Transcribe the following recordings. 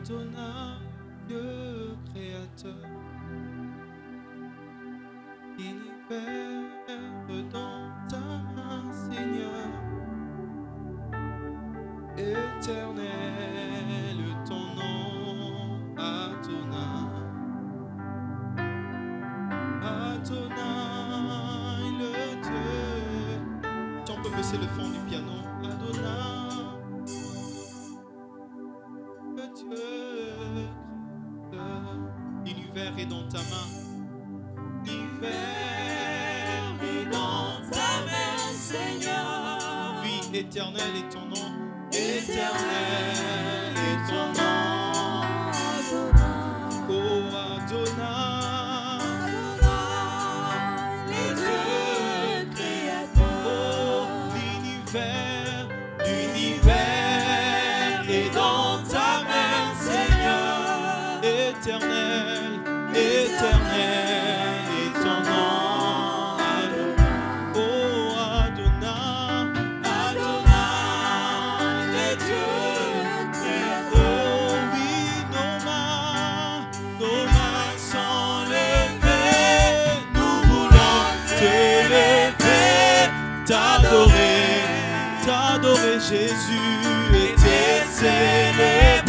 Adonai, Dieu créateur, l'univers dans ta main, Seigneur, éternel ton nom, Adonai, Adonai le Dieu. Si on peut baisser le fond du piano, Adonai, le Dieu créateur, l'univers est dans ta main. L'univers est dans ta main, Seigneur. Oui, éternel est ton nom. Éternel est ton nom. Oh Adonai, le Dieu créateur. Oh, l'univers est dans ta main, Seigneur. Éternel, éternel est ton nom. Oh Adonai, Adonai, le Dieu créateur. Oh oui, nos mains sont levées. Nous voulons t'élever, t'adorer, t'adorer Jésus et te célébrer.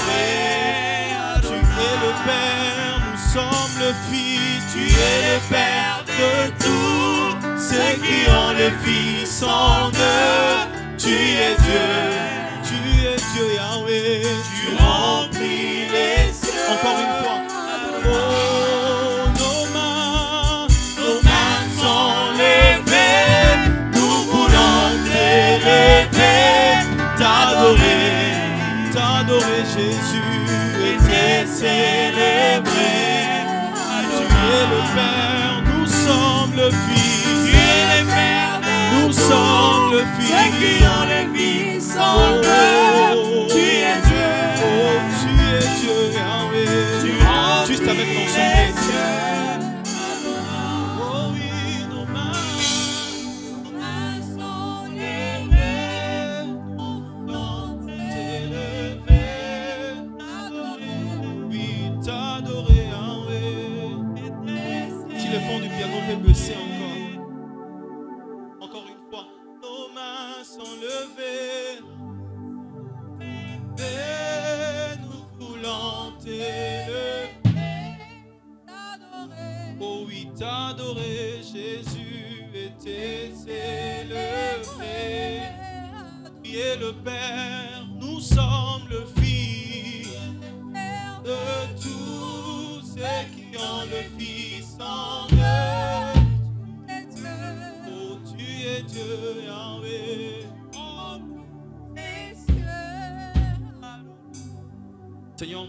Tu es le Père, nous sommes le Fils, tu es le Père de tous ceux qui ont le Fils en eux. Tu es Dieu Yahweh, tu remplis les cieux. Encore une fois. Oh, nos mains sont levées, nous voulons t'élever, t'adorer Jésus et te célébrer. Tu es le Père, nous sommes le Fils. Tu es le Père, nous sommes le Fils. Ceux qui ont le Fils en eux. Tu es Dieu, oh tu es Dieu Yahweh. Juste avec ton son. Oh oui, nos mains sont levées, nous voulons t'élever, oui, t'adorer Yahweh. Si le fond du piano peut baisser encore une fois, nos mains sont levées et nous voulons t'élever. Oh oui, t'adorer Jésus et te célébrer. Tu es le Père, nous sommes le Fils de tous ceux qui ont le Fils en eux. Oh, tu es Dieu Yahweh. Seigneur,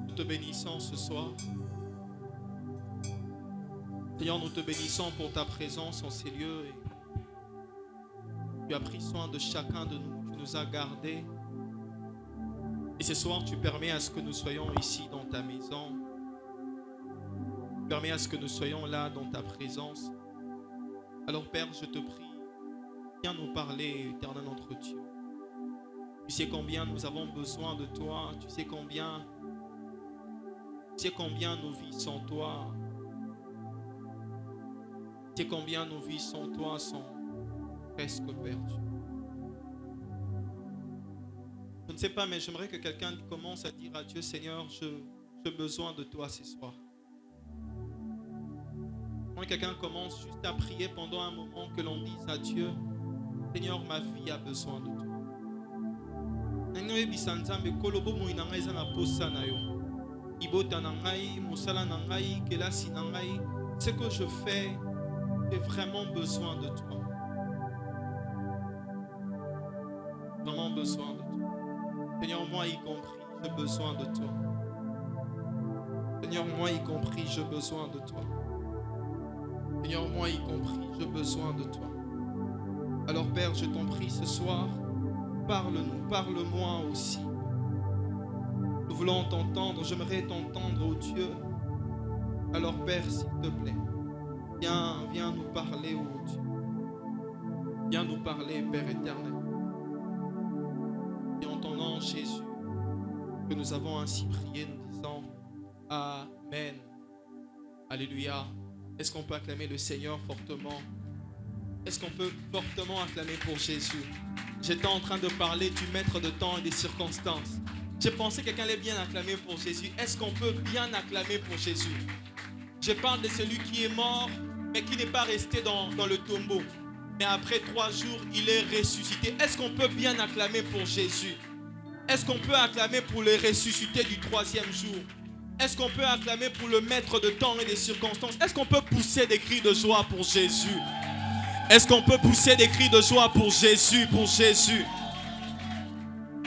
nous te bénissons ce soir. Seigneur, nous te bénissons pour ta présence en ces lieux. Et tu as pris soin de chacun de nous, tu nous as gardés. Et ce soir, tu permets à ce que nous soyons ici dans ta maison. Tu permets à ce que nous soyons là dans ta présence. Alors Père, je te prie, viens nous parler, éternel notre Dieu. Tu sais combien nous avons besoin de toi. Tu sais combien nos vies sans toi. Tu sais combien nos vies sans toi sont presque perdues. Je ne sais pas, mais j'aimerais que quelqu'un commence à dire à Dieu, Seigneur, j'ai besoin de toi ce soir. Quand quelqu'un commence juste à prier pendant un moment, que l'on dise à Dieu, Seigneur, ma vie a besoin de toi. Ce que je fais, j'ai vraiment besoin de toi. Vraiment besoin de toi. Seigneur, moi y compris, j'ai besoin de toi. Seigneur, moi y compris, j'ai besoin de toi. Seigneur, moi y compris, j'ai besoin de toi. Alors Père, je t'en prie ce soir, parle-nous, parle-moi aussi. Nous voulons t'entendre, j'aimerais t'entendre, oh Dieu. Alors Père, s'il te plaît, viens nous parler, oh Dieu. Viens nous parler, Père éternel. Et en ton nom, Jésus, que nous avons ainsi prié, nous disons Amen. Alléluia. Est-ce qu'on peut acclamer le Seigneur fortement? Est-ce qu'on peut fortement acclamer pour Jésus? J'étais en train de parler du maître de temps et des circonstances. J'ai pensé que quelqu'un allait bien acclamer pour Jésus. Est-ce qu'on peut bien acclamer pour Jésus? Je parle de celui qui est mort, mais qui n'est pas resté dans le tombeau. Mais après 3 jours, il est ressuscité. Est-ce qu'on peut bien acclamer pour Jésus? Est-ce qu'on peut acclamer pour le ressuscité du 3e jour? Est-ce qu'on peut acclamer pour le maître de temps et des circonstances? Est-ce qu'on peut pousser des cris de joie pour Jésus? Est-ce qu'on peut pousser des cris de joie pour Jésus, pour Jésus?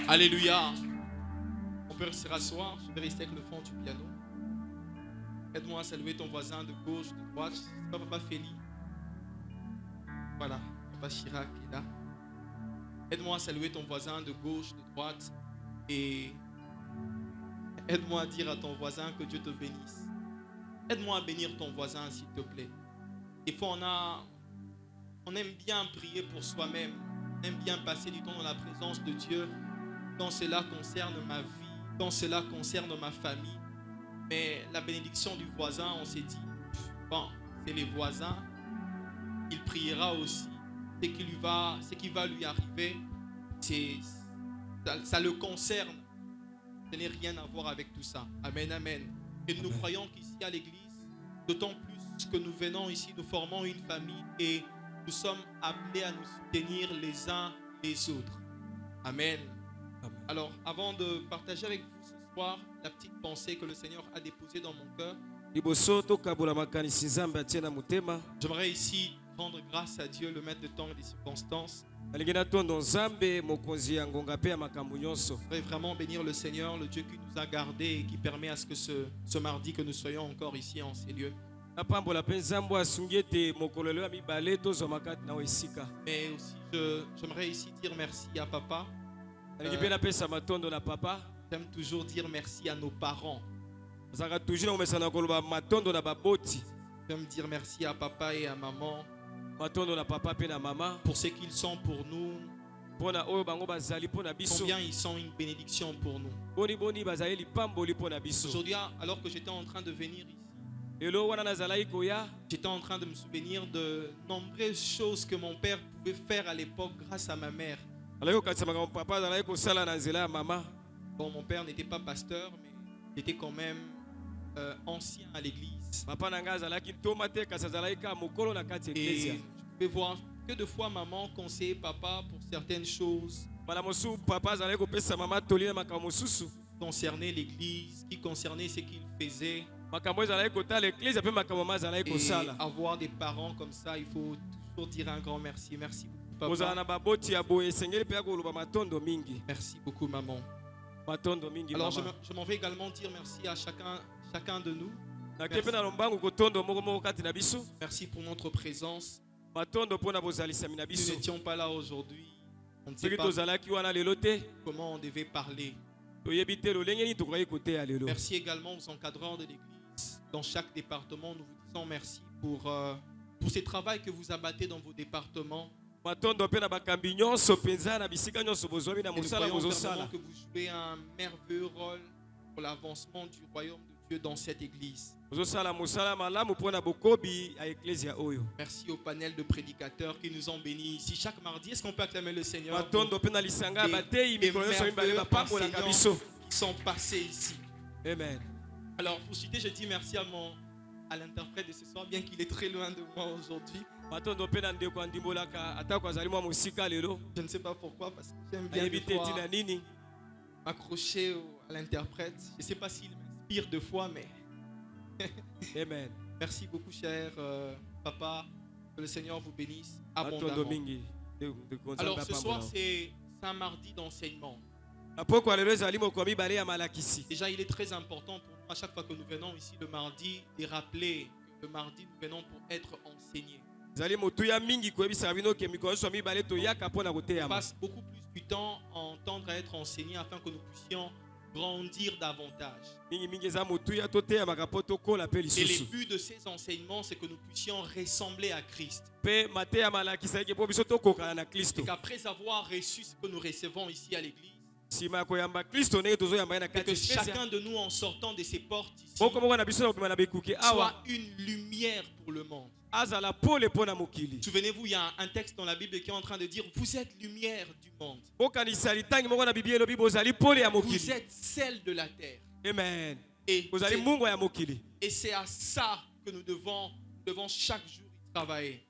Alléluia. On peut se rasseoir. Je vais rester avec le fond du piano. Aide-moi à saluer ton voisin de gauche, de droite. C'est pas Papa Félix. Voilà, Papa Chirac est là. Aide-moi à saluer ton voisin de gauche, de droite. Et aide-moi à dire à ton voisin que Dieu te bénisse. Aide-moi à bénir ton voisin, s'il te plaît. Des fois, on aime bien prier pour soi-même. On aime bien passer du temps dans la présence de Dieu quand cela concerne ma vie, quand cela concerne ma famille. Mais la bénédiction du voisin, on s'est dit, bon, c'est les voisins. Il priera aussi. Ce qui va lui arriver, ça le concerne. Ce n'est rien à voir avec tout ça. Amen, amen. Et nous croyons qu'ici à l'église, d'autant plus que nous venons ici, nous formons une famille et nous sommes appelés à nous soutenir les uns les autres. Amen. Amen. Alors, avant de partager avec vous ce soir la petite pensée que le Seigneur a déposée dans mon cœur, j'aimerais ici rendre grâce à Dieu, le maître de temps et des circonstances. Je voudrais vraiment bénir le Seigneur, le Dieu qui nous a gardés et qui permet à ce que ce mardi que nous soyons encore ici en ces lieux. Mais aussi, j'aimerais ici dire merci à papa. J'aime toujours dire merci à nos parents. J'aime dire merci à papa et à maman pour ce qu'ils sont pour nous. Combien ils sont une bénédiction pour nous. Aujourd'hui, alors que j'étais en train de venir ici, j'étais en train de me souvenir de nombreuses choses que mon père pouvait faire à l'époque grâce à ma mère. Bon, mon père n'était pas pasteur, mais il était quand même ancien à l'église. Et je pouvais voir que de fois maman conseillait papa pour certaines choses concernaient l'église, qui concernaient ce qu'il faisait. Et avoir des parents comme ça, il faut toujours dire un grand merci. Merci beaucoup, papa. Merci beaucoup, maman. Alors, je m'en vais également dire merci à chacun de nous. Merci pour notre présence. Nous n'étions pas là aujourd'hui. On ne sait pas comment on devait parler. Merci également aux encadrants de l'église. Dans chaque département, nous vous disons merci pour ce travail que vous abattez dans vos départements. Et nous croyons que vous jouez un merveilleux rôle pour l'avancement du royaume de Dieu dans cette église. Merci au panel de prédicateurs qui nous ont bénis ici chaque mardi. Est-ce qu'on peut acclamer le Seigneur pour des merveilleux enseignants qui sont passés ici? Amen. Alors pour citer, je dis merci à l'interprète de ce soir, bien qu'il est très loin de moi aujourd'hui. Je ne sais pas pourquoi, parce que j'aime bien m'accrocher à l'interprète. Je ne sais pas s'il m'inspire deux fois, mais... Amen. Merci beaucoup, cher papa. Que le Seigneur vous bénisse abondamment. Alors ce soir, c'est un mardi d'enseignement. Déjà, il est très important pour nous, à chaque fois que nous venons ici le mardi, de rappeler que le mardi, nous venons pour être enseignés. On passe beaucoup plus du temps à entendre, à être enseignés afin que nous puissions grandir davantage. Et le but de ces enseignements, c'est que nous puissions ressembler à Christ. Et qu'après avoir reçu ce que nous recevons ici à l'église, Et que chacun de nous, en sortant de ces portes ici, soit une lumière pour le monde. Souvenez-vous, il y a un texte dans la Bible qui est en train de dire: vous êtes lumière du monde. Vous êtes celle de la terre. Amen. Et c'est à ça que nous devons chaque jour y travailler.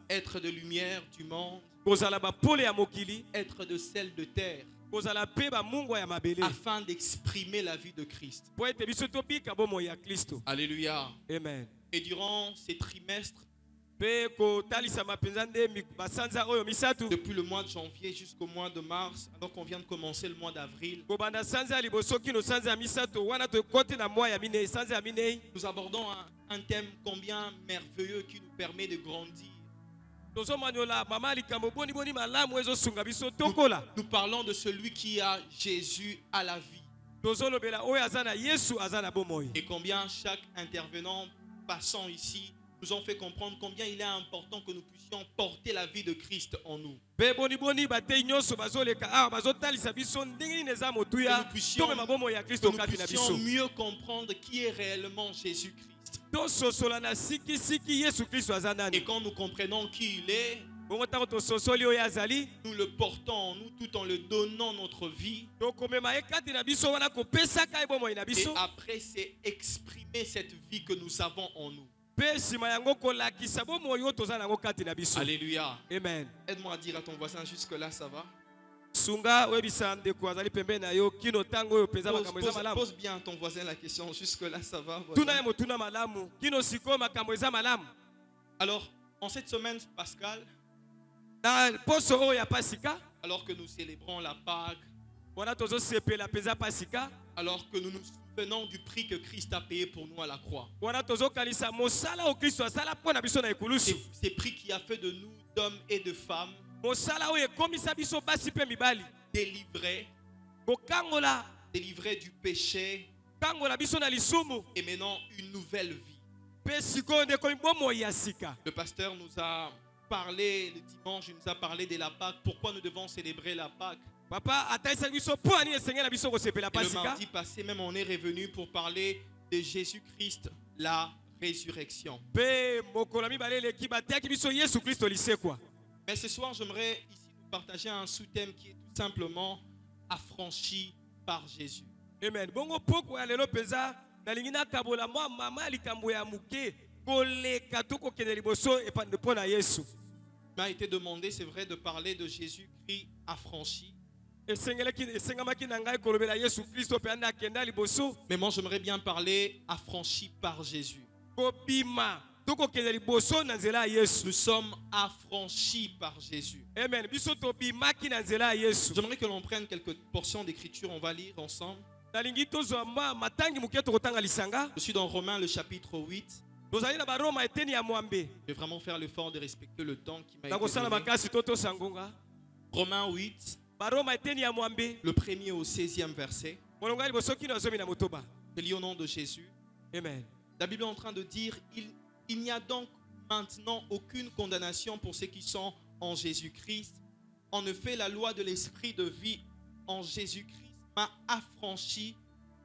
Être de lumière du monde, être de celle de terre, afin d'exprimer la vie de Christ. Alléluia. Amen. Et durant ces trimestres, depuis le mois de janvier jusqu'au mois de mars, alors qu'on vient de commencer le mois d'avril, nous abordons un thème combien merveilleux qui nous permet de grandir. Nous parlons de celui qui a Jésus à la vie. Et combien chaque intervenant passant ici nous ont fait comprendre combien il est important que nous puissions porter la vie de Christ en nous. Que nous puissions mieux comprendre qui est réellement Jésus-Christ. Et quand nous comprenons qui il est, nous le portons en nous tout en le donnant notre vie. Et après, c'est exprimer cette vie que nous avons en nous. Alléluia. Amen. Aide-moi à dire à ton voisin: jusque-là, ça va? Pose bien à ton voisin la question: jusque-là, ça va, voisin? Alors, en cette semaine pascale, alors que nous célébrons la Pâque, alors que nous nous souvenons du prix que Christ a payé pour nous à la croix, ces prix qui a fait de nous d'hommes et de femmes délivrés du péché et maintenant une nouvelle vie. Le pasteur nous a parlé le dimanche, il nous a parlé de la Pâque, pourquoi nous devons célébrer la Pâque. Et le mardi passé, même on est revenu pour parler de Jésus-Christ, la résurrection. Mais ce soir, j'aimerais ici nous partager un sous-thème qui est tout simplement affranchi par Jésus. Amen. Il m'a été demandé, c'est vrai, de parler de Jésus-Christ affranchi. Mais moi, j'aimerais bien parler affranchi par Jésus. Nous sommes affranchis par Jésus. Amen. J'aimerais que l'on prenne quelques portions d'écriture, on va lire ensemble. Je suis dans Romains le chapitre 8. Je vais vraiment faire l'effort de respecter le temps qui m'a été donné. Romains 8, le 1er au 16e verset. Je lis au nom de Jésus. Amen. La Bible est en train de dire: il n'y a donc maintenant aucune condamnation pour ceux qui sont en Jésus-Christ. En effet, la loi de l'esprit de vie en Jésus-Christ m'a affranchi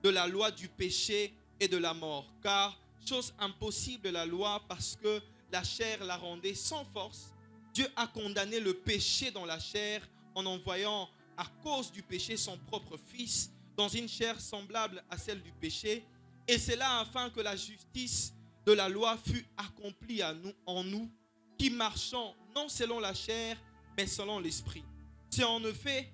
de la loi du péché et de la mort. Car, chose impossible de la loi, parce que la chair la rendait sans force, Dieu a condamné le péché dans la chair en envoyant à cause du péché son propre Fils dans une chair semblable à celle du péché. Et c'est là afin que la justice de la loi fût accomplie en nous, qui marchons non selon la chair, mais selon l'esprit. C'est en effet,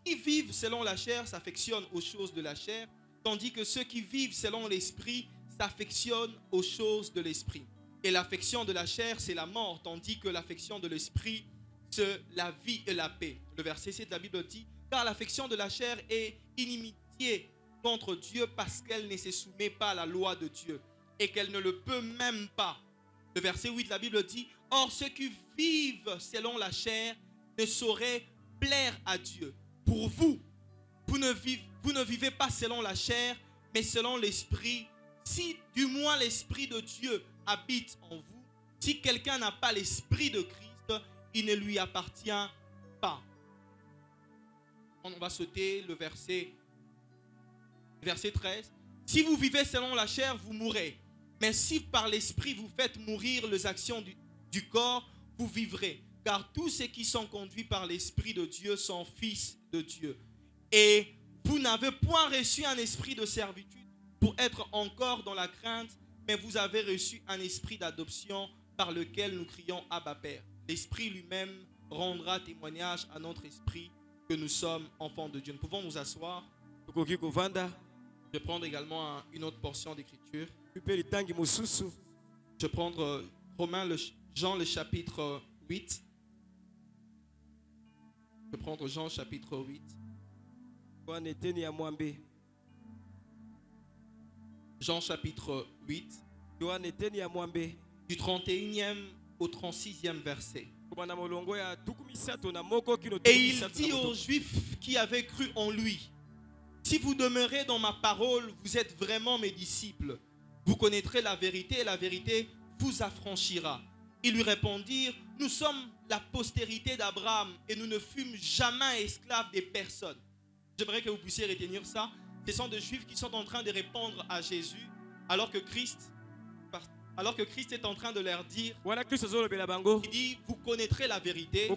qui vivent selon la chair s'affectionnent aux choses de la chair, tandis que ceux qui vivent selon l'esprit s'affectionnent aux choses de l'esprit. Et l'affection de la chair, c'est la mort, tandis que l'affection de l'esprit, c'est la vie et la paix. Le verset 7 de la Bible dit: car l'affection de la chair est inimitié contre Dieu, parce qu'elle ne se soumet pas à la loi de Dieu et qu'elle ne le peut même pas. Le verset 8, la Bible dit: or ceux qui vivent selon la chair ne sauraient plaire à Dieu. Pour vous, vous ne vivez pas selon la chair, mais selon l'esprit, si du moins l'esprit de Dieu habite en vous. Si quelqu'un n'a pas l'esprit de Christ, il ne lui appartient pas. On va sauter le verset 13. Si vous vivez selon la chair, vous mourrez. Mais si par l'esprit vous faites mourir les actions du corps, vous vivrez. Car tous ceux qui sont conduits par l'esprit de Dieu sont fils de Dieu. Et vous n'avez point reçu un esprit de servitude pour être encore dans la crainte, mais vous avez reçu un esprit d'adoption par lequel nous crions Abba Père. L'esprit lui-même rendra témoignage à notre esprit que nous sommes enfants de Dieu. Nous pouvons nous asseoir. Je vais prendre également une autre portion d'écriture. Je vais prendre Jean le chapitre 8. Je vais prendre Jean chapitre 8. Jean chapitre 8. Du 31e au 36e verset. Et il dit aux Juifs qui avaient cru en lui: si vous demeurez dans ma parole, vous êtes vraiment mes disciples. Vous connaîtrez la vérité et la vérité vous affranchira. Ils lui répondirent: nous sommes la postérité d'Abraham et nous ne fûmes jamais esclaves des personnes. J'aimerais que vous puissiez retenir ça. Ce sont des Juifs qui sont en train de répondre à Jésus alors que Christ est en train de leur dire, il dit: vous connaîtrez la vérité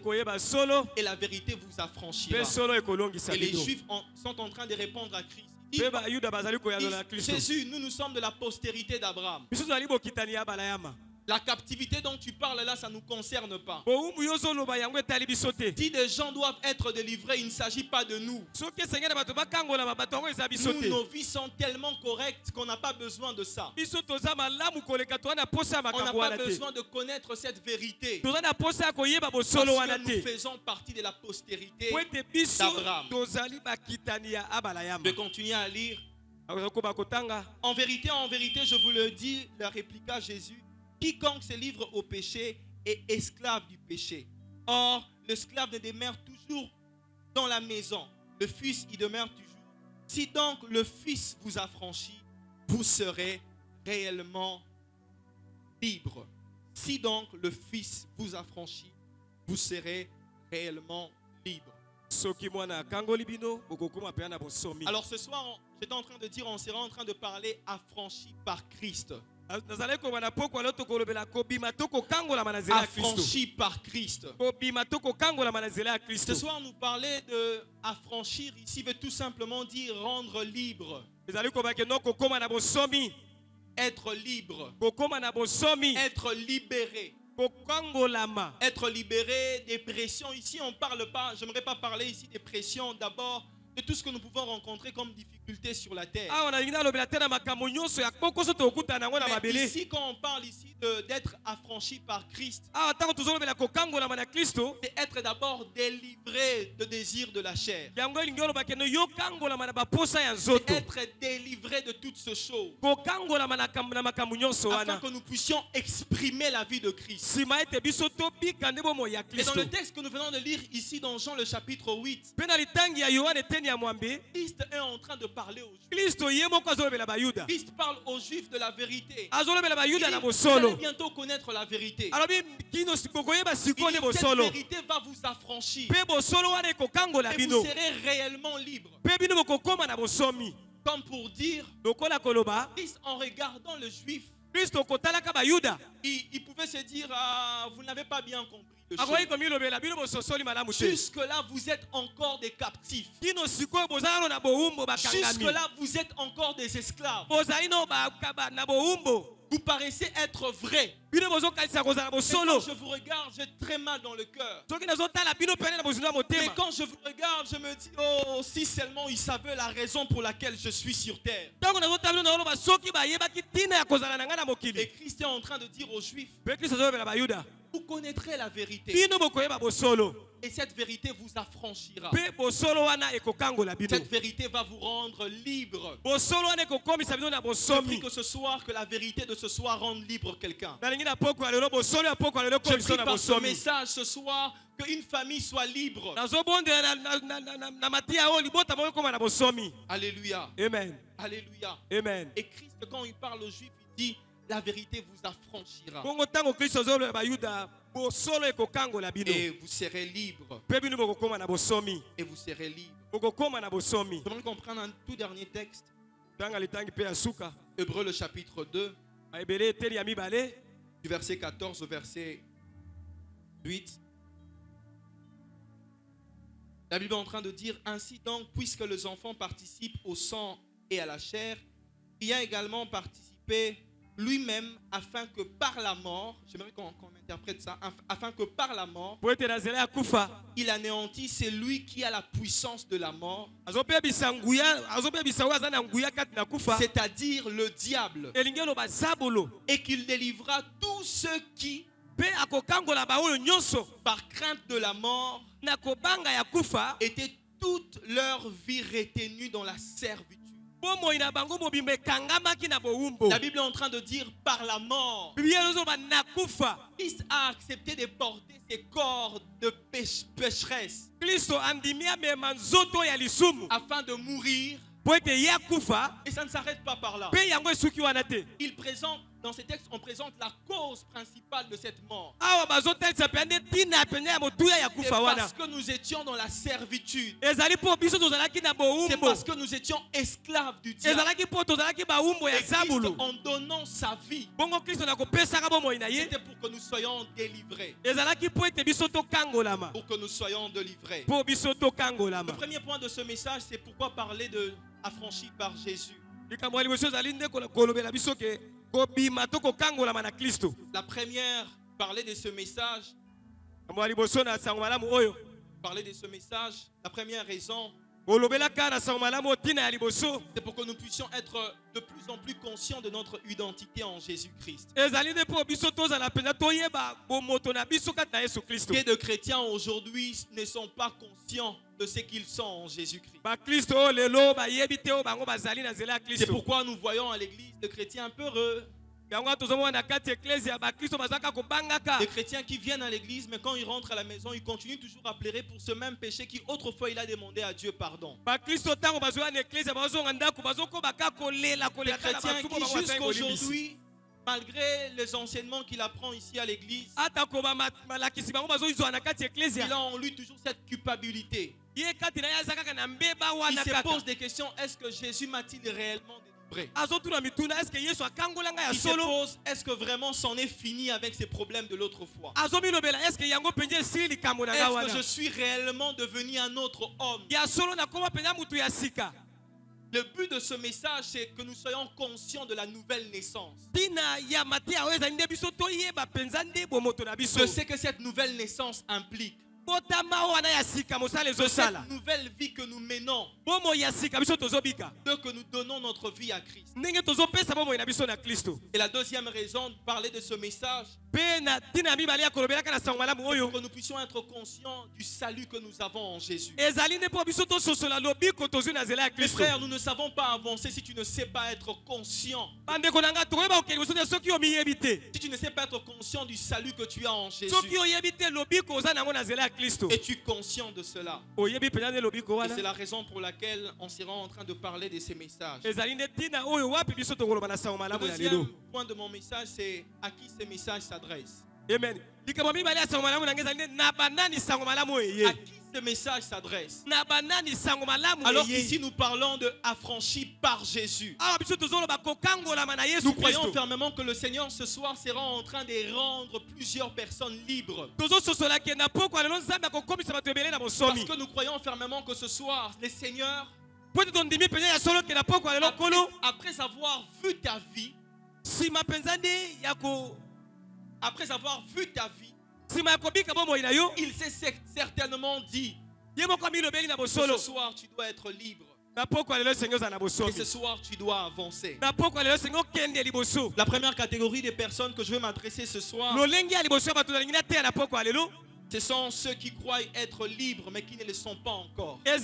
et la vérité vous affranchira. Et les Juifs sont en train de répondre à Christ. Jésus, nous sommes de la postérité d'Abraham. La captivité dont tu parles là, ça ne nous concerne pas. Si des gens doivent être délivrés, il ne s'agit pas de nous. Nous, nos vies sont tellement correctes qu'on n'a pas besoin de ça. On n'a pas besoin de connaître cette vérité. Parce que nous faisons partie de la postérité d'Abraham. Je vais continuer à lire. En vérité, je vous le dis, leur répliqua Jésus: quiconque se livre au péché est esclave du péché. Or, l'esclave ne demeure toujours dans la maison. Le Fils y demeure toujours. Si donc le Fils vous affranchit, vous serez réellement libre. Si donc le Fils vous affranchit, vous serez réellement libre. Alors ce soir, j'étais en train de dire, on sera en train de parler affranchi par Christ. Affranchi par Christ. Ce soir, nous parler de affranchir ici veut tout simplement dire rendre libre. Être libre. Être libéré. Être libéré des pressions. Ici, on ne parle pas, je n'aimerais pas parler ici des pressions d'abord, de tout ce que nous pouvons rencontrer comme difficulté sur la terre. Mais ici, quand on parle ici d'être affranchi par Christ, c'est être d'abord délivré de désir de la chair. C'est être délivré de toutes ces choses. Afin que nous puissions exprimer la vie de Christ. Et dans le texte que nous venons de lire ici dans Jean le chapitre 8, Christ est en train de parler aux Juifs. Christ parle aux Juifs de la vérité. Il dit, vous allez bientôt connaître la vérité. Il dit, cette vérité va vous affranchir. Et vous serez réellement libre. Comme pour dire, Christ, en regardant le Juif, il pouvait se dire, vous n'avez pas bien compris. Jusque-là, vous êtes encore des captifs. Jusque-là, vous êtes encore des esclaves. Vous paraissez être vrai. Mais quand je vous regarde, j'ai très mal dans le cœur. Mais quand je vous regarde, je me dis, oh, si seulement ils savaient la raison pour laquelle je suis sur terre. Et Christ est en train de dire aux Juifs, vous connaîtrez la vérité. Et cette vérité vous affranchira. Cette vérité va vous rendre libre. Je prie que ce soir, que la vérité de ce soir rende libre quelqu'un. Je prie par ce message ce soir qu'une famille soit libre. Alléluia. Amen. Alléluia. Amen. Et Christ, quand il parle aux Juifs, il dit, la vérité vous affranchira. Et vous serez libre. Et vous serez libre. J'aimerais qu'on prenne un tout dernier texte. Hébreux le chapitre 2, du verset 14 au verset 8. La Bible est en train de dire: ainsi donc, puisque les enfants participent au sang et à la chair, il a également participé lui-même afin que par la mort, j'aimerais qu'on interprète ça, afin que par la mort, il anéantit celui qui a la puissance de la mort, c'est-à-dire le diable, et qu'il délivra tous ceux qui, par crainte de la mort, étaient toute leur vie retenus dans la servitude. La Bible est en train de dire par la mort, Christ a accepté de porter ses corps de pécheresse afin de mourir. Et ça ne s'arrête pas par là. Il présente, dans ces textes, on présente la cause principale de cette mort. C'est parce que nous étions dans la servitude. C'est parce que nous étions esclaves du diable. Et Christ, en donnant sa vie, c'était pour que nous soyons délivrés. Pour que nous soyons délivrés. Le premier point de ce message, c'est pourquoi parler de affranchi par Jésus. La première, parler de ce message, la première raison, c'est pour que nous puissions être de plus en plus conscients de notre identité en Jésus-Christ. Et de chrétiens aujourd'hui ne sont pas conscients de ce qu'ils sont en Jésus-Christ. C'est pourquoi nous voyons à l'église des chrétiens peureux. Des chrétiens qui viennent à l'église, mais quand ils rentrent à la maison, ils continuent toujours à pleurer pour ce même péché qui autrefois il a demandé à Dieu pardon. Des chrétiens qui jusqu'aujourd'hui, malgré les enseignements qu'il apprend ici à l'église, il a en lui toujours cette culpabilité. Il se pose des questions: est-ce que Jésus m'a-t-il réellement délivré? Il se pose: est-ce que vraiment c'en est fini avec ces problèmes de l'autre fois? Est-ce que je suis réellement devenu un autre homme? Le but de ce message, c'est que nous soyons conscients de la nouvelle naissance. De ce que cette nouvelle naissance implique. De cette nouvelle vie que nous menons. De que nous donnons notre vie à Christ. Et la deuxième raison de parler de ce message, c'est que nous puissions être conscients du salut que nous avons en Jésus. Mes frères, nous ne savons pas avancer si tu ne sais pas être conscient. Si tu ne sais pas être conscient du salut que tu as en Jésus. Es-tu conscient de cela? Et c'est la raison pour laquelle on sera en train de parler de ces messages. Le deuxième point de mon message, c'est à qui ces messages s'adressent. Amen. À qui ce message s'adresse? Alors ici nous parlons de affranchis par Jésus. Nous croyons fermement que le Seigneur ce soir sera en train de rendre plusieurs personnes libres. Parce que nous croyons fermement que ce soir le Seigneur, après avoir vu ta vie, il s'est certainement dit: ce soir tu dois être libre. Et ce soir tu dois avancer. La première catégorie des personnes que je veux m'adresser ce soir, ce sont ceux qui croient être libres mais qui ne le sont pas encore. La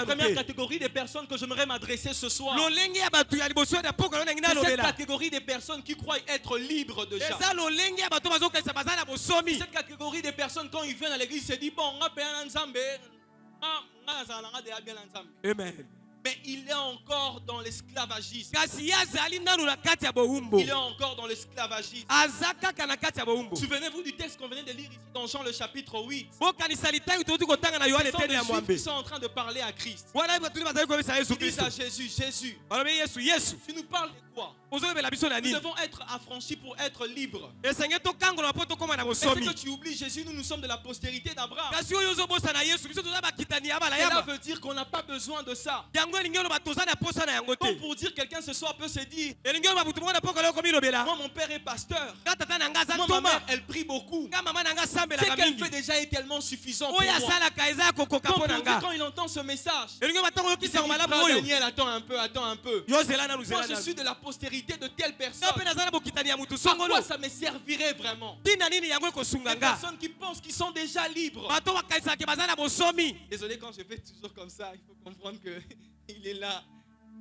première catégorie des personnes que j'aimerais m'adresser ce soir, c'est cette catégorie des personnes qui croient être libres déjà. Cette catégorie des personnes, quand ils viennent à l'église, se disent: bon, on a bien ensemble. Amen. Mais il est encore dans l'esclavagisme. kasi ye azali nanu na kati ya Il est bowumbu, encore dans l'esclavagisme. aza kaka na kati ya bowumbu. Souvenez-vous du texte qu'on venait de lire ici dans Jean le chapitre 8. bokanisa litangi toti kotanga na Ce yohane sont eteni des ya Juifs mwambe. qui sont en train de parler à Christ. wana batuli bazali koyebisa yesu Ils disent kristo à Jésus, Jésus, balobi yesu yesu tu nous parles de quoi? ozolobela biso na Nous nini? devons être affranchis pour être libres. esenge tokangola mpo tokóma na Mais ce bosomi. que tu oublies, Jésus, nous sommes de la postérité d'Abraham. kasi oyo ozobosa na yesu biso toza bakitani ya bala Cela yamba, veut dire qu'on n'a pas besoin de ça. yango elingi oloba toza na posa na yango Comme te. pour dire quelqu'un ce soir peut se dire, elingi oloba butu moko na poka leo komilobela moi mon père est pasteur. nga tata na nga aza Moi ma ntoma, mère elle prie beaucoup. nga mama na nga Ce asambelaka qu'elle mingi, fait déjà est tellement suffisant pour oyo moi. asalaka eza ya kokoka Comme mpo pour na dire nga. quand il entend ce message, elingi oloba ntango il se dit, oyokisa malamu frère oyo Daniel, attends un peu. yo zela nanu Moi zela je nanu, suis de la postérité de telle nga personne. mpe naza na bokitani ya mutu À songolo. quoi ça me servirait vraiment? tina nini yango ekosunga Des nga? personnes qui pensent qu'ils sont déjà libres. bato bakanisaka baza na bosomi. Désolé quand je fais toujours comme ça, il faut comprendre que il est là.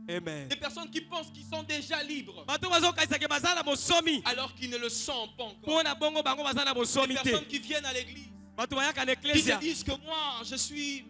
Amen. Des personnes qui pensent qu'ils sont déjà libres bato bazokanisaka baza na bosomi, alors qu'ils ne le sont pas encore. mpo na bongo bango baza na Des bosomi te. personnes qui viennent à l'église, bato bayaka na qui se eklesia disent que moi je suis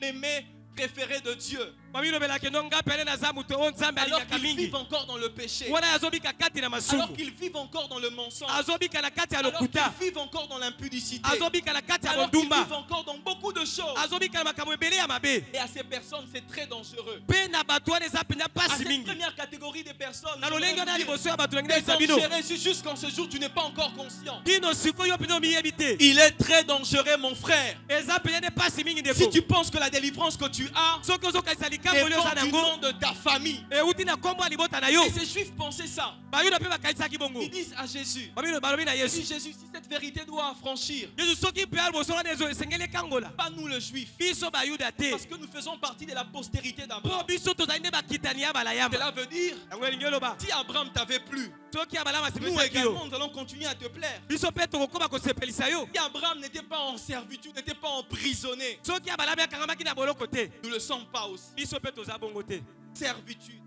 l'aimé préféré de Dieu, babilobelaka eno nga pene naza moto oyo nzambe alors alingaka qu'ils mingi, vivent encore dans le péché, wana azobika kati na alors masumu, qu'ils vivent encore dans le mensonge, azobika na kati ya alors lokuta, qu'ils vivent encore dans l'impudicité, azobika na kati ya alors qu'ils bondumba, vivent encore dans beaucoup de choses. azobika na makambo ebele ya mabe. Et à ces personnes, c'est très dangereux. mpe na bato wana eza mpenza À pasi cette mingi. première catégorie des personnes, na j'aimerais lolenge vous wana ya dire, liboso ya bato nangi na t'es bisa bino, dangereux jusqu'en ce jour, tu n'es pas encore conscient. kino sikoyo yo mpenza omiyebi te. Il est très dangereux, mon frère. eza mpenza nde pasi mingi Si ndeko. tu penses que la délivrance que tu as soki ozokanisa likambo oyo dépend oza du nango nom de ta famille. euti na nkombo ya libota na yo, Et ces juifs pensaient ça. bayuda mpe bakanisaki bongo. Ils disent à Jésus, balobi na ils yesu disent Jésus, si cette vérité doit affranchir, yesu soki mpe ya liboso wana esengeli ekangola pas nous le juif, biso bayuda te, parce que nous faisons partie de la postérité mpo d'Abraham. biso tozali nde bakitani ya bala yamba. Cela veut dire, yango elingi oloba si Abraham t'avait plu, soki ya balama nous asepelisa également, yo, nous allons continuer à te plaire. biso mpe tokokoma kosepelisa yo. Si Abraham n'était pas en servitude, n'était pas emprisonné, soki ya balama akangamaki na boloko te, nous ne le sommes pas aussi. biso mpe toza bongo te. Servitude.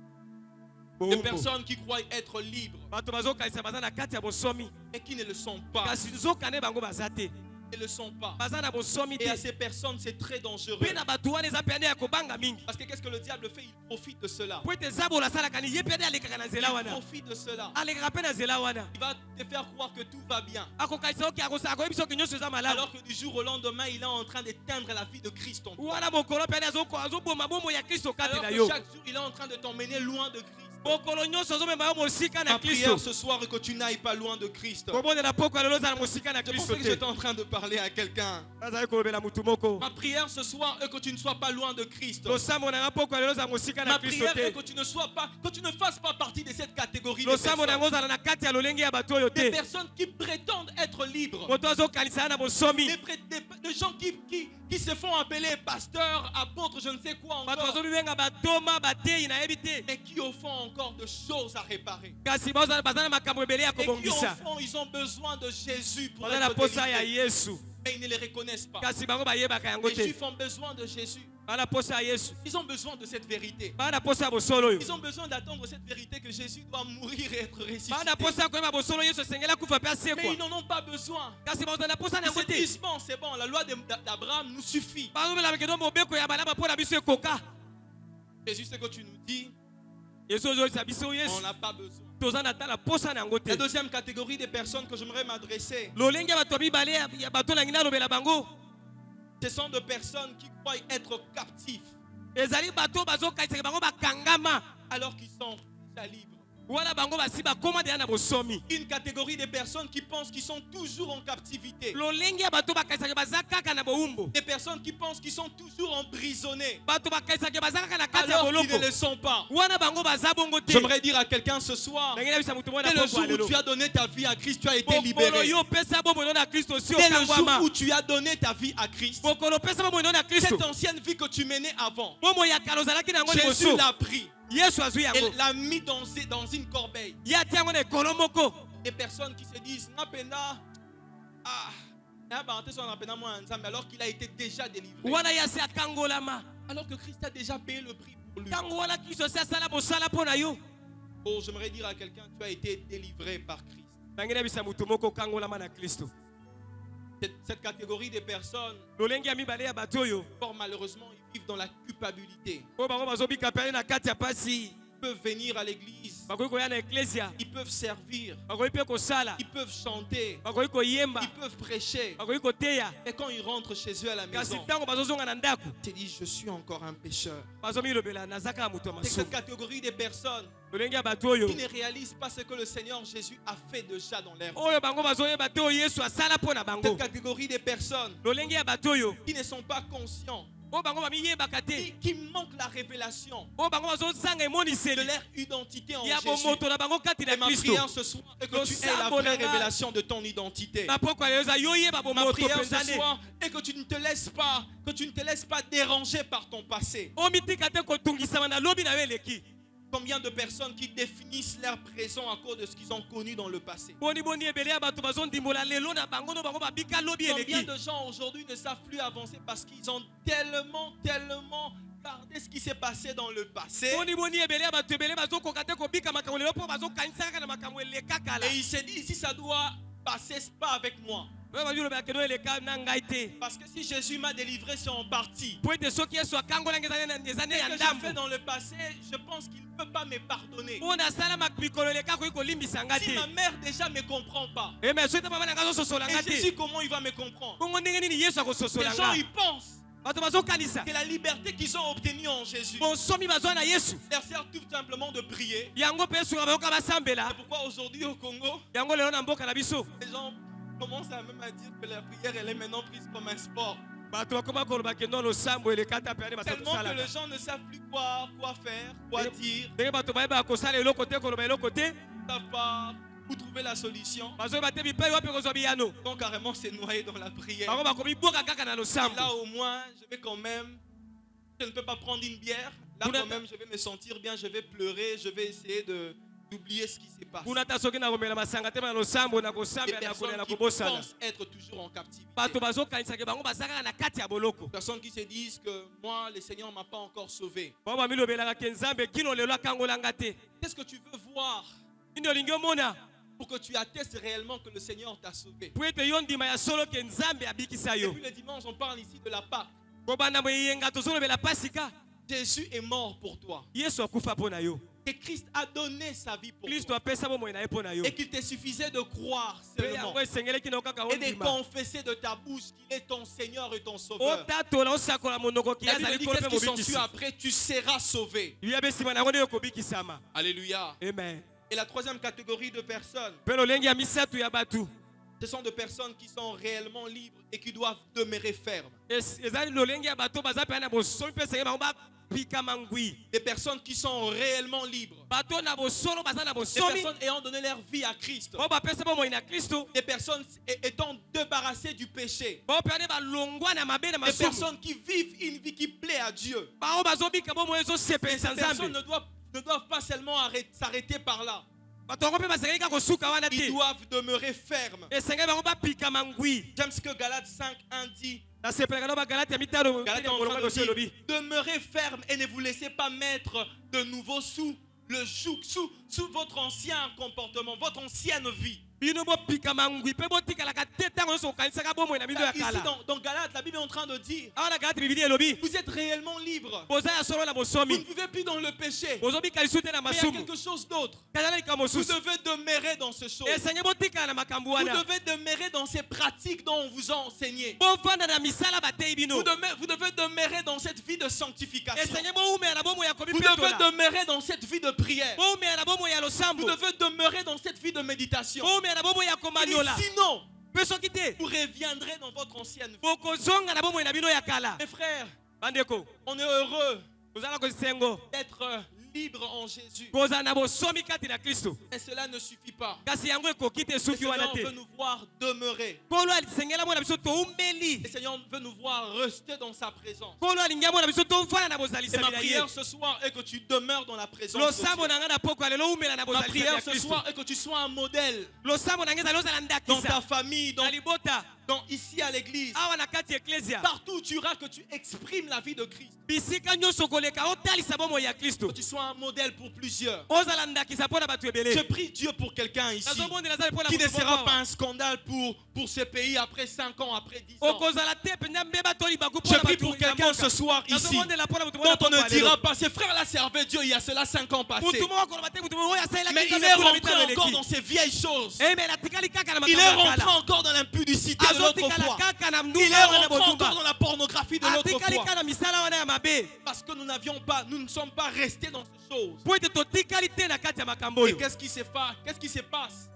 Des Bongo. personnes qui croient être libres bato bazokanisa baza na kati ya bosomi, et qui ne le sont pas. kasi nzoka nde bango baza te, Ils ne le sont pas. baza na bosomi Et à te. ces personnes, c'est très dangereux. mpe na bato wana eza mpe nde ya kobanga mingi, Parce que qu'est-ce que le diable fait? Il profite de cela. po ete zabolo asalaka ni ye mpe nde alekaka na nzela Il wana, profite de cela. alekaka mpe na nzela wana, Il va te faire croire que tout va bien. akokanisa oki akoyebi soki nyonso eza malamu, Alors que du jour au lendemain, il est en train d'éteindre la vie de Christ en toi. wana mokolo mpe nde azoboma bomoi ya kristo kati Alors na que yo, chaque jour, il est en train de t'emmener loin de Christ. mokolo nyonso azomema yo mosika na Ma kristo. prière ce soir est que tu n'ailles pas loin de Christ. kobondela poko ya lelo oza na mosika na Je kristo pensais que te. j'étais en train de parler à quelqu'un. azali kolobela mutu moko. Ma prière ce soir est que tu ne sois pas loin de Christ. losambo na nga poko ya lelo oza na mosika na Ma kristo prière est te. que tu ne sois pas, que tu ne fasses pas partie de cette catégorie de losambo na personnes. yango ozala na kati ya lolenge ya bato oyo Des te. personnes qui prétendent être libres. moto azokanisa na bosomi, Des gens qui se font appeler pasteurs, apôtres, je ne sais quoi bato encore. bazobibenga batoma bateyi nayebi te, Mais qui au fond ont encore de choses à réparer. kasi baza na makambo ebele ya Et qui au kobongisa, fond ils ont besoin de Jésus pour baza na être posa ya délivrés. yesu, Mais ils ne les reconnaissent pas. kasi bango bayebaka yango Les te. Juifs ont besoin de Jésus. baza na posa ya yesu, Ils ont besoin de cette vérité. baza na posa ya bosolo oyo, Ils ont besoin d'attendre cette vérité que Jésus doit mourir et être ressuscité. baza na posa ya koyeba bosolo yesu esengeli akufa mpe Mais asekwa, ils n'en ont pas besoin. kasi bazala na posa na Ils yango se te. disent, bon, c'est bon, la loi d'Abraham nous suffit. bazobela keno mobeko ya balaba mpo na biso ekoka. Jésus, ce que tu nous dis, yesu ozoyisa biso on yesu, n'a pas besoin. toza na tala posa na yango La te. deuxième catégorie des personnes que j'aimerais m'adresser, lolenge ya bato ya mibale ya bato nangi nalobela bango, ce sont des personnes qui croient être captifs ezali bato bazokanisaka bango bakangama, alors qu'ils sont déjà libres. wana bango basi bakoma deya na bosomi. Une catégorie des personnes qui pensent qu'ils sont toujours en captivité. lolenge ya bato bakanisaka baza kaka na bowumbu, Des personnes qui pensent qu'ils sont toujours emprisonnés bato bakanisaka baza kaka na kati ya alors qu'ils boloko, ne le sont pas. wana bango baza bongo te. J'aimerais dire à quelqu'un ce soir, nangi nabisa mutu mona dès le poko jour ya lelo, où tu as donné ta vie à Christ, tu as été bokolo libéré. yo opesa bomoi na kristo si Dès le jour okangwama, où tu as donné ta vie à Christ, bokolo opesa bomoi na kristo, cette ancienne vie que tu menais avant, bomoi ya kala ozalaki na yango Jésus liboso, l'a pris yesu azwi yango, et l'a mis dans une corbeille. ye atia yango na ekolo moko. Des personnes qui se disent, Napenda, alors qu'il a été déjà délivré. wana ye asi akangolama, Alors que Christ a déjà payé le prix pour lui. ntango wana kristo asi asala bosala mpo na yo. Oh, j'aimerais dire à quelqu'un, tu as été délivré par Christ. nangi nabisa mutu moko okangolama na kristo. Cette catégorie de personnes, lolenge ya mibale ya bato oyo fort malheureusement, ils vivent dans la culpabilité. oyo bango bazobika mpe na kati ya pasi Ils peuvent venir à l'église. bakoki koya na eklesia Ils peuvent servir. bakoki mpe kosala Ils peuvent chanter. bakoki koyemba Ils peuvent prêcher. bakoki koteya Et quand ils rentrent chez eux à la kasi maison, ntango bazozonga na ndako ils te disent, je suis encore un pécheur. bazomilobela naza kaka moto ya C'est cette masumu catégorie des personnes lolenge ya bato oyo qui ne réalisent pas ce que le Seigneur Jésus a fait déjà dans leur vie. oyo bango bazoyeba te oyo yesu asala mpo na bango Cette catégorie des personnes lolenge ya bato oyo qui ne sont pas conscients, oyo bango bamiyebaka te qui manquent la révélation oyo bango bazozanga de emoniseli leur identité en ya Jésus. bomoto na bango kati Et na ma kristo prière ce soir est que tu aies la vraie révélation de ton identité. na poko ya lelo eza yo oyeba Ma bomoto prière mpenza ce nde soir est que tu ne te laisses pas déranger par ton passé. omitika te kotungisama na lobi na yo eleki Combien de personnes qui définissent leur présent à cause de ce qu'ils ont connu dans le passé? boni ebele ya bato bazondimbola lelo na bango no bango babika lobi Combien eleki de gens aujourd'hui ne savent plus avancer parce qu'ils ont tellement gardé ce qui s'est passé dans le passé boni ebele ya bato ebele bazokoka te kobika makambo lelo mpo bazokanisaka kaka na makambo eleka kala et ils se disent si ça doit passer c'est pas avec moi. oyo bazolobaka no eleka na ngai te Parce que si Jésus m'a délivré, c'est en partie. po ete soki yesu akangolangi eza Ce nde ya que j'ai fait ndambo dans le passé, je pense qu'il ne peut pas me pardonner. mpo nasala mikolo eleka akoki kolimbisa nga Si te ma mère déjà ne me comprend pas, eme soki te mama na nga azososola nga et Jésus, te comment il va me comprendre? bongo ndenge nini yesu Les akososola gens, nga ils pensent bato bazokanisa que la liberté qu'ils ont obtenue en Jésus bonsomi bazwa na yesu leur sert tout simplement de prier. yango mpe esunga bayoka basambela C'est pourquoi aujourd'hui au Congo, yango lelo na mboka na biso les gens commencent même à dire que la prière, elle est maintenant prise comme un sport. bato bakoma koloba kendo losambo eleka ata mpe ane Tellement que basalaka les gens ne savent plus quoi faire, quoi dire, ndenge bato bayebaka kosala eloko te koloba eloko te ne savent pas où trouver la solution. bazoyeba te bipai wapi kozwa biyano Donc carrément c'est noyé dans la prière. bango bakomiboka kaka na Et losambo là au moins, je vais quand même, je ne peux pas prendre une bière. Là quand même, je vais me sentir bien, je vais pleurer, je vais essayer d'oublier ce qui s'est passé. kuna ata soki nakomela masanga te na losambo na Des kosambela na personnes kolela qui kobosana pensent être toujours en captivité. bato bazokanisaka bango baza kaka na kati ya boloko Des personnes qui se disent que moi, le Seigneur ne m'a pas encore sauvé. bango bamilobelaka ke nzambe kino lelo akangolanga te Qu'est-ce que tu veux voir nini olingi omona pour que tu attestes réellement que le Seigneur t'a sauvé? po ete yo ndima ya solo ke nzambe abikisa Et yo puis le dimanche, on parle ici de la Pâque. kobanda boyeyenga tozolobela pasika Jésus est mort pour toi. yesu akufa mpo na yo Et Christ a donné sa vie pour kristo toi. apesa bomoi na ye mpo na yo Et qu'il te suffisait de croire mpe seulement. yango esengeleki na yo kaka Et de ondima confesser de ta bouche qu'il est ton Seigneur et ton Sauveur. otatola osakola monoko ki La Bible azali dit kolo qu'est-ce mpe qui s'ensuit mobikisi après, tu seras sauvé. liyabe nsima na yango nde yo kobikisama Alléluia. amen Et la troisième catégorie de personnes, mpe lolenge ya misato ya bato ce sont des personnes qui sont réellement libres et qui doivent demeurer fermes. ezali lolenge ya bato baza mpe na bosomi mpe esenge bango bapikama ngwi Des personnes qui sont réellement libres. bato na bosolo baza na Des bosomi personnes ayant donné leur vie à Christ. bao bapesa bomoi na kristo Des personnes étant débarrassées du péché. bao mpe ane balongwa na mabe na Des masumu personnes qui vivent une vie qui plaît à Dieu. bao bazobika bomoi ezosepelisa Ces personnes nzambe ne doivent pas seulement s'arrêter par là. bato yango mpe basengeli kaka kosuka wana Ils te doivent demeurer fermes. esengeli bango bapikama ngwi J'aime ce que Galates 5:1 dit. nasepelaka no bagalati ya mitano Galates est en molongo train de dosi elobi dire, demeurez fermes et ne vous laissez pas mettre de nouveau sous le joug, sous votre ancien comportement, votre ancienne vie. bino bopikama ngwi mpe botikalaka te ntango nyonso okanisaka bomoi na bino ya Ici, kala dans Galates, la Bible est en train de dire, awa na galati bibili elobi vous êtes réellement libres. boza ya solo na Vous ne bosomi vivez plus dans le péché. bozobika lisu te na Mais il y a masumu quelque chose d'autre. kazala likambo Vous mosusu devez demeurer dans ce chose. esenge botikala na makambo Vous wana devez demeurer dans ces pratiques dont on vous a enseigné. bovanda na misala batei bino Vous devez demeurer dans cette vie de sanctification. esenge boumela na bomoi ya Vous devez komipetola demeurer dans cette vie de prière. boumela na bomoi ya Vous losambo devez demeurer dans cette vie de méditation. boumela na bomoi ya Il dit, komanyola sinon, mpe soki te vous reviendrez dans votre ancienne vie. bokozonga na bomoi na bino ya kala Mes frères, bandeko on est heureux kozala kosengo d'être libre en Jésus. kozala na bosomi kati na kristo Mais cela ne suffit pas. kasi yango ekoki te Le suki wana Seigneur te veut nous voir demeurer. nkolo alisengela mona biso toumeli Le Seigneur veut nous voir rester dans sa présence. nkolo alingi mona biso tovanda na Et ma bozalisami na ye prière ce soir est que tu demeures dans la présence de losambo Dieu. na ngai na poko ya lelo umela na Ma bozalisami prière ya ce kristo soir est que tu sois un modèle losambo na ngai ezali ozala dans ta ndakisa famille, na libota ici à l'église. awa na kati ya eklesia Partout où tu iras, que tu exprimes la vie de Christ. bisika nyonso koleka otalisa bomoi ya kristo Que tu sois un modèle pour plusieurs. ozala ndakisa mpo na bato Je ebele prie Dieu pour quelqu'un ici nazomondela nzambe mpo na qui ne moto sera moko pas awa. un scandale pour pour ce pays après 5 ans, après 10 ans. okozala te penza mbeba toli baku Je prie pour quelqu'un ce soir ici, dont on ne dira pas, ce frère là servait Dieu il y a cela 5 ans passés. Mais il est rentré encore dans ces vieilles choses. Il est rentré encore dans l'impudicité de l'autre fois. Il est rentré encore dans la pornographie de l'autre fois. Parce que nous ne sommes pas restés dans ces choses. Et qu'est-ce qui se passe?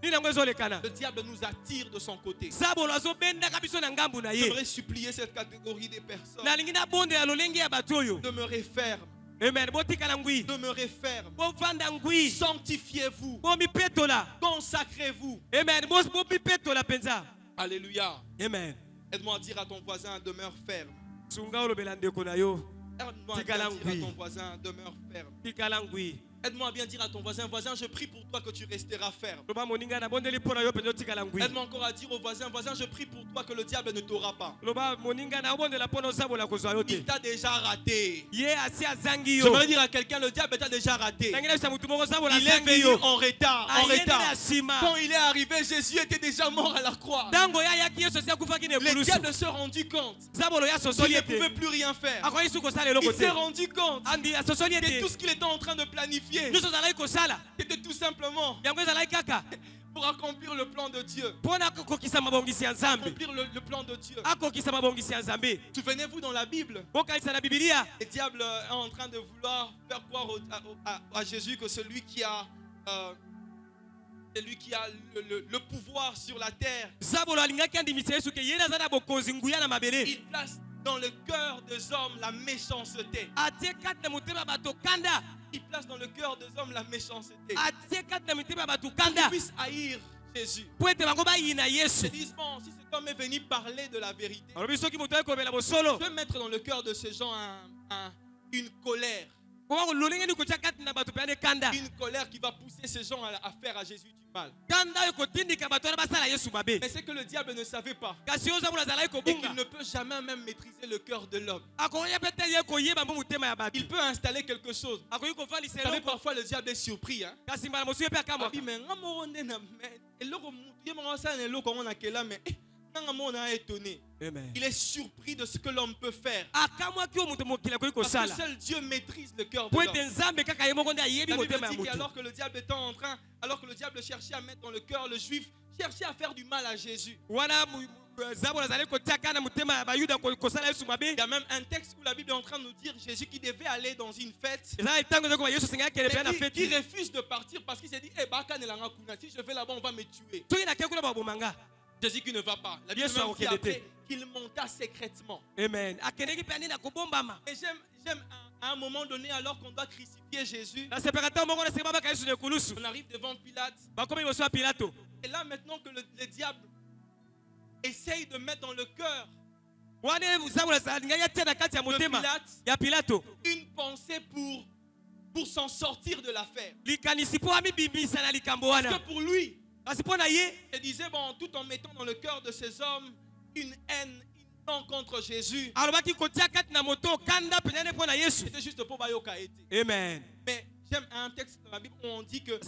Le diable nous attire de son côté. J'aimerais supplier cette catégorie de personnes. Demeurez ferme. Demeurez ferme. Sanctifiez-vous. Consacrez-vous. Alléluia. Amen. Aide-moi à dire à ton voisin, demeure ferme. Aide-moi à dire à ton voisin, demeure ferme. Aide-moi à bien dire à ton voisin, voisin, je prie pour toi que tu resteras ferme. Aide-moi encore à dire au voisin, voisin, je prie pour toi que le diable ne t'aura pas. Il t'a déjà raté. J'aimerais dire à quelqu'un, le diable t'a déjà raté. Il est venu en retard. Quand il est arrivé, Jésus était déjà mort à la croix. Le diable s'est rendu compte qu'il ne pouvait plus rien faire. Il s'est rendu compte que tout ce qu'il était en train de planifier, c'était tout simplement pour accomplir le plan de Dieu. Accomplir le plan de Dieu. Souvenez-vous dans la Bible, le diable est en train de vouloir faire croire à Jésus que celui qui a le pouvoir sur la terre, il place dans le cœur des hommes la méchanceté. Il place dans le cœur des hommes la méchanceté. Qu'ils puissent haïr Jésus. Ils disent, bon, si cet homme est venu parler de la vérité, je vais mettre dans le cœur de ces gens une colère. Une colère qui va pousser ces gens à faire à Jésus du mal. Mais c'est que le diable ne savait pas. Et qu'il ne peut jamais même maîtriser le cœur de l'homme. Il peut installer quelque chose. Vous savez, parfois le diable est surpris. Hein? Étonné. Amen. Il est surpris de ce que l'homme peut faire. Parce que seul Dieu maîtrise le cœur de l'homme. La Bible dit qu'alors que le diable était alors que le diable cherchait à mettre dans le cœur le juif, cherchait à faire du mal à Jésus. Il y a même un texte où la Bible est en train de nous dire Jésus qui devait aller dans une fête, qui refuse de partir parce qu'il s'est dit, si je vais là-bas on va me tuer. Jésus qui ne va pas. La Bible même dit après qu'il monta secrètement. Amen. Et j'aime à un moment donné, alors qu'on doit crucifier Jésus, on arrive devant Pilate. Et là maintenant que le diable essaye de mettre dans le cœur de Pilate une pensée pour s'en sortir de l'affaire. Parce que pour lui, il disait, bon, tout en mettant dans le cœur de ces hommes une haine, contre Jésus, c'était juste pour Bayoka. Amen. Mais j'aime un texte dans la Bible où on dit que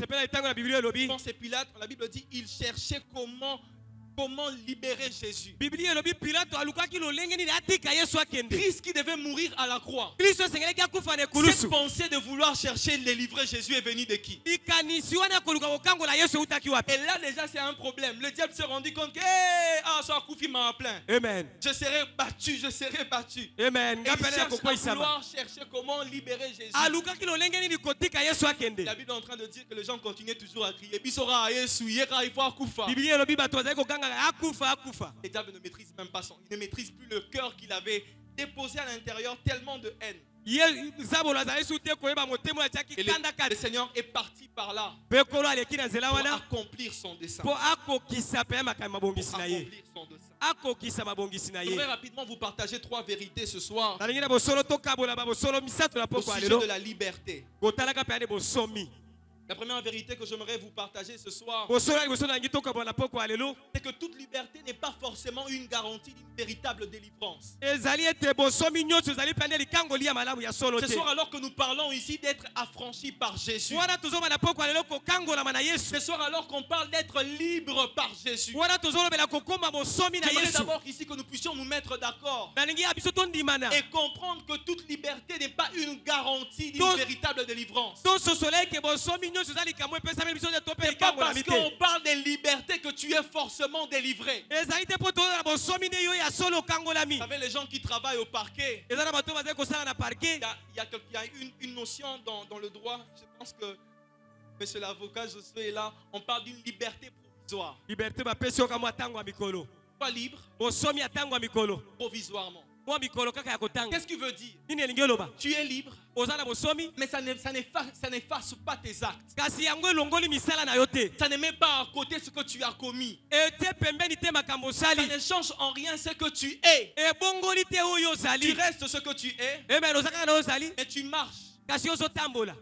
quand c'est Pilate, la Bible dit il cherchait comment libérer Jésus. Christ qui devait mourir à la croix. Cette pensée de vouloir chercher les livrer Jésus est venue de qui? Et là déjà c'est un problème. Le diable s'est rendu compte que Amen. je serai battu. Amen. Et il cherche à vouloir chercher comment libérer Jésus. La Bible est en train de dire que les gens continuaient toujours à crier. Le diable ne maîtrise même pas il ne maîtrise plus le cœur qu'il avait déposé à l'intérieur, tellement de haine. Et le Seigneur est parti par là pour accomplir son dessein. Je voudrais rapidement vous partager 3 vérités ce soir au sujet de la liberté. La première vérité que j'aimerais vous partager ce soir, c'est que toute liberté n'est pas forcément une garantie d'une véritable délivrance. ezali ete bosomi nyonso ezali pene likangoli ya malamu ya solo Ce te. soir, alors que nous parlons ici d'être affranchis par Jésus. wana tozobana pokwa lelo kokangolama na yesu. Ce soir, alors qu'on parle d'être libre par Jésus. wana tozolobela kokoma bosomi na J'aimerais yesu. d'abord ici que nous puissions nous mettre d'accord nalingi ya biso tondimana et comprendre que toute liberté n'est pas une garantie d'une Donc- véritable délivrance. tososola eke bosomi nyonso eza likambo epesameli biso te tope C'est pas likangola parce mite. qu'on parle de liberté que tu es forcément délivré. ezali te mpo tozala bosomi nde yo ya solo okangolami. Vous savez, les gens qui travaillent au parquet, eza na bato bazali kosala na parke. il y a une notion dans le droit. Je pense que monsieur l'avocat Josué est là. On parle d'une liberté provisoire. liberté bapesi yo kamwa ntango ya mikolo. Pas libre, bosomi ya ntango ya mikolo. provisoirement. mwa mikolo kaka ya kotanga. Qu'est-ce qu'il veut dire? nini elingi oloba? Tu es libre, oza na bosomi mais ça n'efface pas tes actes. kasi yango elongoli misala na yo te. Ça ne met pas à côté ce que tu as commis. ete pembeni te makambo Ça osali. ne change en rien ce que tu es. ebongoli te oyo Tu ozali. restes ce que tu es emene oza kaka na oyo ozali. et tu marches. kasi ozotambola.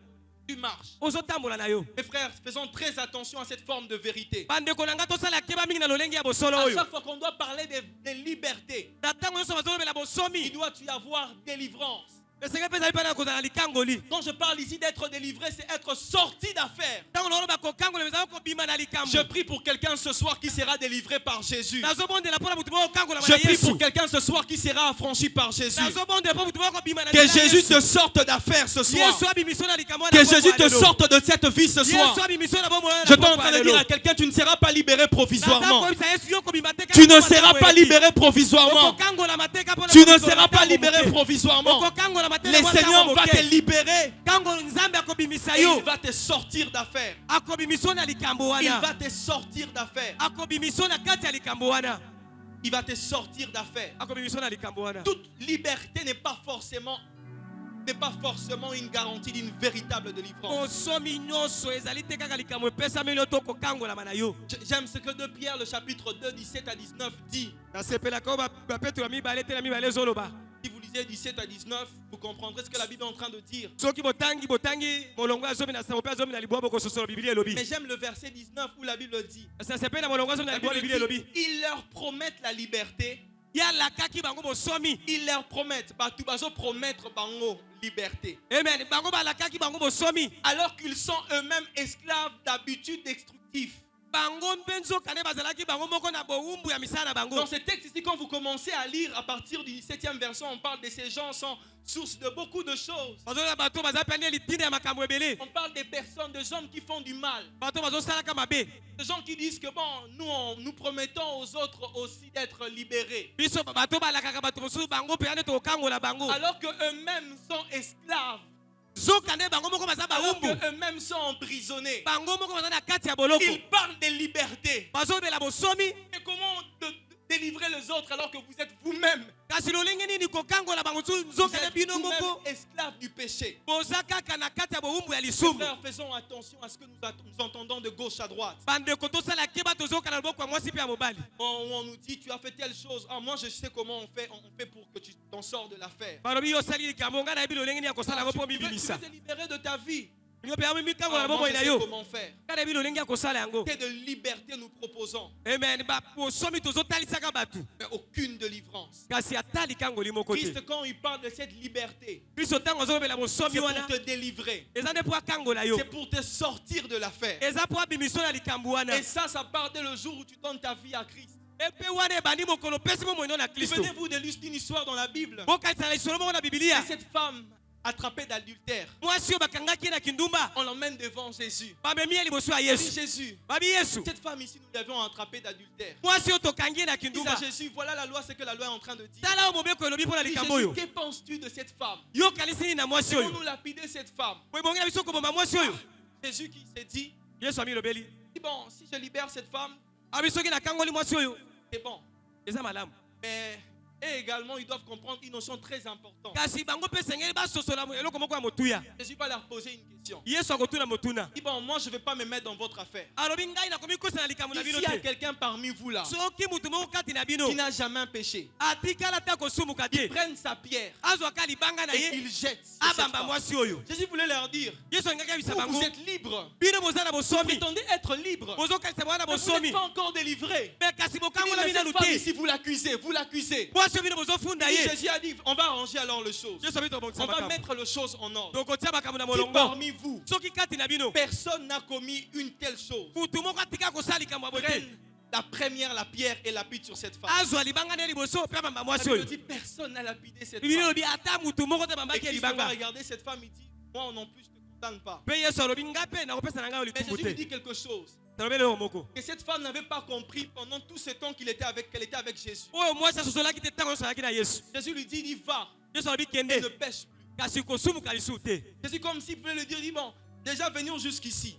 Tu marches. ozotambola na yo. Mes frères, faisons très attention à cette forme de vérité. bandeko na nga tosala keba mingi na lolenge ya bosolo À oyo. chaque fois qu'on doit parler de liberté, na ntango nyonso bazolobela il bosomi. doit y avoir délivrance. esenge mpe ezali mpe na kozala likangoli. Quand je parle ici d'être délivré, c'est être sorti d'affaire. ntango naoloba kokangola ezali kobima na likambo. Je prie pour quelqu'un ce soir qui sera délivré par Jésus. nazobondela mpo na mutu moko okangolama Je na prie pour yesu. quelqu'un ce soir qui sera affranchi par Jésus. nazobondela mpo mutu moko kobima na Que nzela ya Jésus Yesu. te sorte d'affaire ce soir. yesu abimiso na likambo wana Que pokwa Jésus te lelo. sorte de cette vie ce soir. yesu abimiso na bomoi wana Je suis en pokwa train de lelo. dire à quelqu'un, tu ne seras pas libéré provisoirement. naza koyebisa yesu yo kobima te kaka Tu ne mpo seras makambo pas eleki. libéré provisoirement. okokangolama te kaka mpo na Tu ne mokolo seras pas ntango libéré moke. provisoirement. okokangolama te Le na Seigneur ntango va moke. te libérer ntango nzambe akobimisa et yo il va te sortir d'affaire. akobimiso na likambo Il wana. va te sortir d'affaire. akobimiso na kati ya likambo wana. Il va te sortir d'affaire. akobimiso na likambo wana. Toute liberté n'est pas forcément une garantie d'une véritable délivrance. bosomi nyonso ezali te kaka likambo epesameli yo to kokangolama na yo. J'aime ce que 2 Pierre, le chapitre 2, 17 à 19 dit. nasepelaka oyo bapetro ya mibale te na mibale ezoloba. Si vous lisez 17 à 19, vous comprendrez ce que la Bible est en train de dire. soki botangi molongo ya zomi na sango mpe ya zomi na libwa bokososolo bibili elobi. Mais j'aime le verset 19 où la Bible dit. nasepeli na molongo ya zomi na La libwa Bible bibili elobi. dit, ils leur promettent la liberté. yalakaki bango bosomi. Ils leur promettent. Batu bazo promettre bango liberté. amen bango balakaki bango bosomi. Alors qu'ils sont eux-mêmes esclaves d'habitudes destructives. bango mpe nzoka nde bazalaki bango moko na bowumbu ya misala na bango. Dans ce texte ici, quand vous commencez à lire à partir du 17e verset, on parle de ces gens sont source de beaucoup de choses. bazoloba bato baza pene litina ya makambo ebele. On parle des personnes, des hommes qui font du mal. bato bazosalaka mabe. Des gens qui disent que bon, nous promettons aux autres aussi d'être libérés. biso bato balakaka bato mosusu bango mpe ane tokokangola bango. Alors qu'eux-mêmes sont esclaves. zoka nde bango moko baza Alors bawumbu. qu'eux-mêmes sont emprisonnés. bango moko baza na kati ya boloko. Ils parlent de liberté. bazobela bosomi. Et comment délivrer les autres alors que vous êtes vous-même kasi lolenge nini kokangola bango vous nzoka nde êtes bino vous-même moko. esclaves du péché. boza kaka na kati ya bowumbu ya Mes lisumu. frères, faisons attention à ce que nous entendons de gauche à droite. bandeko tosala keba tozoka na loboko ya mwasi mpe ya mobali. On nous dit, tu as fait telle chose. Ah, moi, je sais comment on fait pour que tu t'en sors de l'affaire. balobi yo osali likambo ngai nayebi lolenge nini ya kosala yango mpo Tu veux mibimisa. te libérer de ta vie. bino mpe yami mikangola Ah, na moi, bomoi je na sais yo. comment faire. ngai nayebi lolenge ya kosala yango. Quelle de liberté nous proposons, amen bosomi tozotalisaka bato. mais aucune délivrance. kasi ata likangoli moko te. Christ, quand il parle de cette liberté, kristo ntango azolobela bosomi c'est pour wana te délivrer. eza nde mpo akangola yo. C'est pour te sortir de l'affaire. eza mpo abimiso na likambo wana. Et ça part dès le jour où tu donnes ta vie à Christ. epe wana ebandi mokolo opesi mo moino na kristo. Souvenez-vous d'une histoire dans la Bible. bokaisala lisolo moko na bibilia. Et cette femme attrapée d'adultère, mwasi oyo bakangaki ye na kindumba. on l'emmène devant Jésus. bamemi ye liboso ya Oui, yesu. Jésus, babi yesu. cette femme ici, nous l'avions attrapée d'adultère. mwasi oyo tokangi ye na Dis kindumba. à Jésus, voilà la loi, c'est que la loi est en train de dire. tala oyo mobeko elobi mpo na Dis, likambo Jésus, oyo. que penses-tu de cette femme? yo okanisi nini na mwasi Comment oyo. nous lapider cette femme? boyebongela biso koboma mwasi oyo. Jésus qui s'est dit, yesu amilobeli. bon, si je libère cette femme, abi soki nakangoli mwasi oyo c'est bon. eza malamu. Mais et également, ils doivent comprendre une notion très importante. kasi bango mpe esengeli basosola eloko moko ya motuya. Jésus va leur poser une question. question. Yesu akotuna motuna. Il dit, bon, moi, je ne vais pas me mettre dans votre affaire. Alobi ngai nakomi kosa na likambo na S'il bino y a te. quelqu'un parmi vous là Soki mutu moko kati na bino qui n'a jamais péché, atikala ta kosumuka te. prenne sa pierre Azwaka libanga na et ye qu'il jette sur cette abamba femme. mwasi oyo. Jésus voulait leur dire, Yesu angaki abisa vous, bango. vous êtes libres. Bino boza na Vous bosomi. prétendez être libre. Bozokalisa bana Mais vous bosomi. n'êtes pas encore délivré. Mais kasi Il dit, bokango na mais bino cette femme lute. ici, vous l'accusez, vous l'accusez. Mwasi oyo bino bozofunda Et ye. Jésus a dit, on va arranger alors les choses. Yesu abito bongisa On va makambo. mettre les choses en ordre. Tokotia makambo na Si molongo. parmi vous, Soki kati na bino personne n'a commis une telle chose, mutu moko atika kosala likambo ya bote. prenne la première, la pierre et lapide sur cette femme. Azwa libanga na ye liboso mpe abamba La mwasi Bible oyo. dit, personne n'a lapidé cette Bibili femme. elobi ata mutu moko te Et bambaki ye Christ va libanga. regarder cette femme, il dit, moi non plus, je ne te condamne pas. Mpe Yesu alobi nga mpe nakopesa na ngai oyo Mais litumbu Jésus lui te. dit quelque chose. Talobeli oyo moko. Que cette femme n'avait pas compris pendant tout ce temps qu'elle était avec Jésus. Oyo mwasi asosolaki te ntango nyonso azalaki na Yesu. Jésus lui dit, va, Yesu alobi et ne kende pêche plus. kasi kosumuka lisusu te. Jésus, comme s'il pouvait le dire, dit, bon, déjà venir jusqu'ici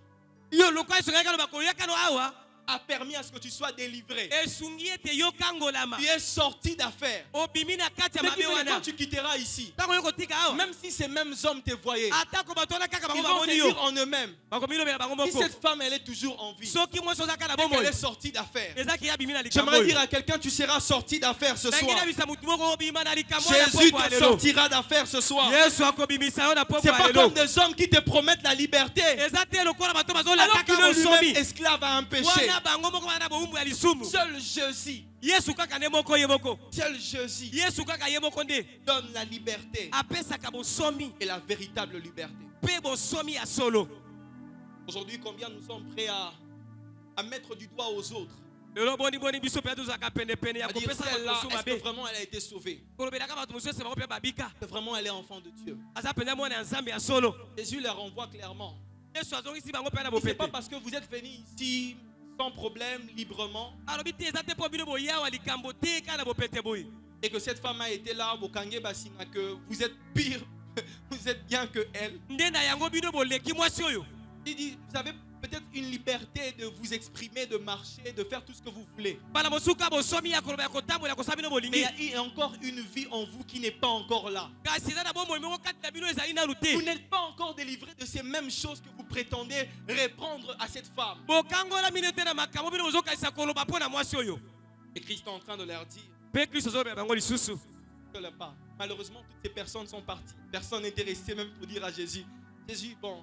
Yo lokola esungaki aloba koyaka no awa a permis à ce que tu sois délivré. esungi ete yokangolama. Tu es sorti d'affaires. Obimi na kati ya Mais mabe qui fait que wana. quand tu quitteras ici, Ntango yo kotika awa même si ces mêmes hommes te voyaient, atako bato wana kaka ils bango vont se bamoni yo dire en eux-mêmes, bakomi lobela bango si moko. cette femme, elle est toujours en vie, Soki mwasi ozalaka na et qu'elle bomoi est sortie d'affaires. ezaki ya bimi na likambo J'aimerais oyo. dire à quelqu'un, tu seras sorti d'affaires ce Nangi soir. nabisa mutu moko obima na likambo ya Jésus poko ya te lelo. sortira d'affaires ce soir. Yesu akobimisa yo na poko C'est ya pas lelo. comme des hommes qui te promettent la liberté, Eza te lokola bato alors bazolataka qu'il est bosomi. lui-même esclave à un péché. Wana bango moko bana na bowumbu ya lisumu. Seul Jésus, Yesu kaka nde moko ye moko. seul Jésus Yesu kaka ye moko nde donne la liberté apesaka bosomi et la véritable liberté. mpe bosomi ya solo. Aujourd'hui, combien nous sommes prêts à mettre du doigt aux autres, Lelo boni boni biso mpe tozalaka penepene ya à dire kopesa bato celle-là, mosusu est-ce que mabe. vraiment elle a été sauvée? Kolobelaka bato mosusu ese bango mpe babika. Est-ce que vraiment elle est enfant de Dieu? Aza mpenza mwana ya nzambe ya solo. Jésus les renvoie clairement. Yesu azongisi bango mpe na Ce n'est bopete. pas parce que vous êtes venus ici sans problème, librement, alobi te eza te mpo bino boyawa likambo te kaka na bopete boye. et que cette femme a été là, Bokange Basinga, que vous êtes pire, vous êtes bien que elle. Nde na yango bino boleki mwasi oyo. Il dit, vous avez peut-être une liberté de vous exprimer, de marcher, de faire tout ce que vous voulez. Bala mosuka bosomi ya koloba ya kotambola ya kosala bino Mais bolingi. il y a encore une vie en vous qui n'est pas encore là. Kasi eza na bomoi moko kati na bino ezali nanu te. Vous n'êtes pas encore délivré de ces mêmes choses que vous prétendez répondre à cette femme. Bokangola mino te na makambo bino bozokalisa koloba mpo na mwasi oyo. Et Christ est en train de leur dire Mpe Kristo azolobela bango lisusu. que le pas. Malheureusement, toutes ces personnes sont parties. Personne n'était resté même pour dire à Jésus, Jésus, bon,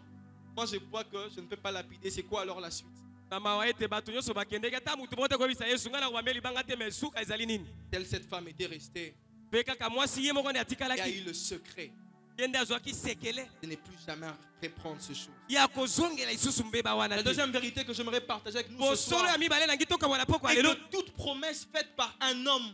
moi je vois que je ne peux pas lapider. C'est quoi alors la suite? Na mawa ete bato nyonso bakendeki ata mutu moko te koyebisa Yesu ngai na kobambia libanga te me suka ezali nini. Telle cette femme était restée. Mpe kaka mwasi ye moko nde Il a atikalaki. eu le secret Ye nde azwaki sekele de ne plus jamais reprendre ce chose. ya kozongela lisusu mbeba wana La te. deuxième vérité que j'aimerais partager avec nous ce Bosolo soir ya mibale nangi tokamwa na poko ya est lelo. que toute promesse faite par un homme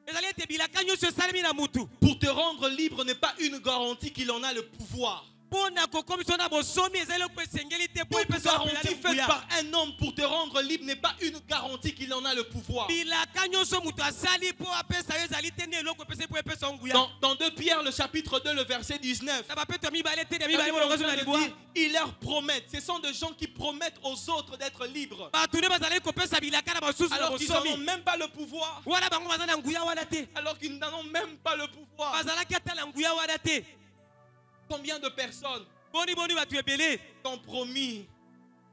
Ezali ete bilaka nyonso esalemi na mutu. pour te rendre libre n'est pas une garantie qu'il en a le pouvoir. Mpo na kokomisa na bosomi ezali eloko esengeli te mpo Toute epesa garantie bapelani faite nguya. par un homme pour te rendre libre n'est pas une garantie qu'il en a le pouvoir. Bilaka nyonso mutu asali mpo apesa yo ezali te nde eloko epesa mpo epesa yo nguya. Dans 2 Pierre, le chapitre 2, le verset 19, Na bapeto ya mibale te ya la mibale Bible est en molongozo train na de libwa. dire, ils leur promettent. Ce sont des gens qui promettent aux autres d'être libres, Bato nde bazali kopesa bilaka na basusu na alors qu'ils n'en ont bosomi. même pas le pouvoir. Wana bango baza na nguya wana te. Alors qu'ils n'en ont même pas le pouvoir. Bazalaki ata na nguya wana te. Combien de personnes Boni boni bato ebele. t'ont promis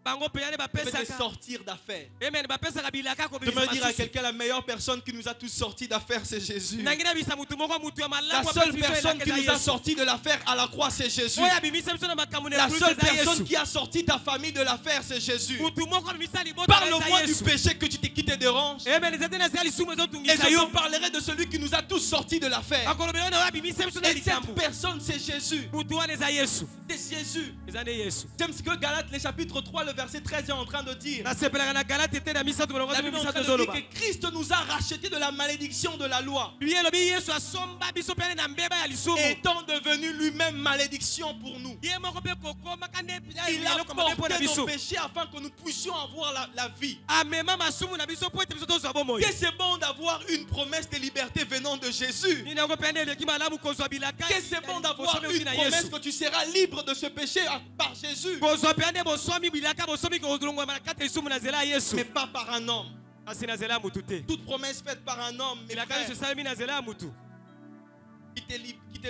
Bango mpenza nde de te bapesaka. sortir d'affaires? Amen bapesaka bilaka Je kobimisa veux dire à basusu. quelqu'un, la meilleure personne qui nous a tous sortis d'affaires, c'est Jésus. Nangi na bisa mutu moko mutu ya La malamu seule apesi biso personne qui elaka nous eza a Yesu. sortis de l'affaire à la croix, c'est Jésus. Oyo abimisa biso na makambo na La ekulusu seule eza personne Yesu. qui a sorti ta famille de l'affaire, c'est Jésus. Mutu moko abimisa libota na Parle-moi eza du Yesu. péché qui te dérange. Amen ezete na zela lisumu Et ezotungisa je yo. te parlerai de celui qui nous a tous sortis de l'affaire. Bakolobela na oyo abimisa biso na Et cette likambo. personne, c'est Jésus. Mutu wana eza Yesu. C'est Jésus. Eza nde Yesu. J'aime ce que Galates, le chapitre 3, le verset 13 est en train de dire. nasepelaka na galate te na misato La molongozo Bible est en misato train de dire ezoloba. que Christ nous a rachetés de la malédiction de la loi, Lui elobi Yesu asomba biso mpe na mbeba ya lisumu. étant devenu lui-même malédiction pour nous. Ye moko mpe kokomaka nde Il a eloko mabe mpo na porté nos biso. péchés afin que nous puissions avoir la vie. Amema masumu na biso mpo ete biso tozwa bomoi. Que c'est bon d'avoir une promesse de liberté venant de Jésus. Nini yango mpe nde eleki malamu kozwa bilaka. Que c'est bon d'avoir bosomi une oki na promesse Yesu. que tu seras libre de ce péché par Jésus. Kozwa mpe nde bosomi bilaka bosomi kolongwama na kati ya lisumu na nzela ya Yesu. Mais pas par un homme. Kasi na nzela ya mutu te. Toute promesse faite par un homme, mes Bilaka frères, nyonso esalemi na nzela ya mutu.